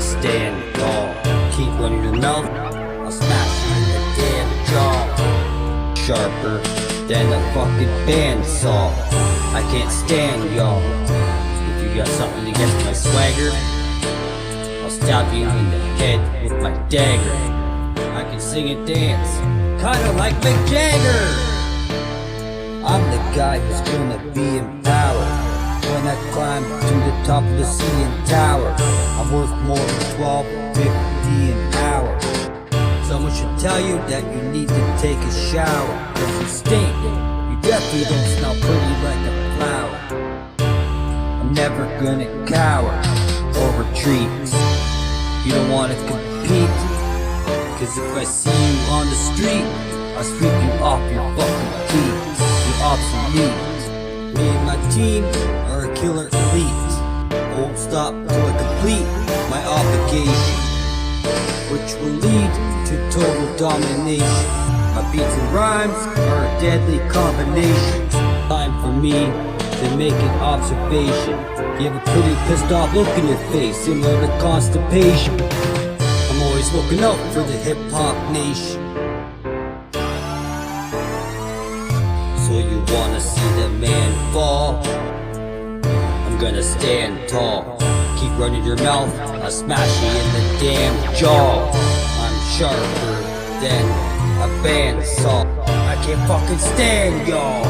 stand tall. Keep running your mouth, I'll smash you in the damn jaw. Sharper than a fucking bandsaw. I can't stand y'all. If you got something against my swagger, I'll stab you in the head with my dagger. I can sing and dance, kinda like Mick Jagger. I'm the guy who's gonna be empowered when I climb to the top of the CN Tower. I'm worth more than $12.50 an hour. Someone should tell you that you need to take a shower, 'cause you stink. You definitely don't smell pretty like a flower. I'm never gonna cower or retreat. You don't wanna compete, 'cause if I see you on the street, I'll sweep you off your fucking feet. You're obsolete. Me and my team are a killer elite. I won't stop till I complete my obligation, which will lead to total domination. My beats and rhymes are a deadly combination. Time for me to make an observation. You have a pretty pissed off look in your face, similar to constipation. I'm always looking out for the hip-hop nation. So you wanna see the man fall? I'm gonna stand tall. Keep running your mouth, I'll smash you in the damn jaw. I'm sharper than a bandsaw. I can't fucking stand y'all.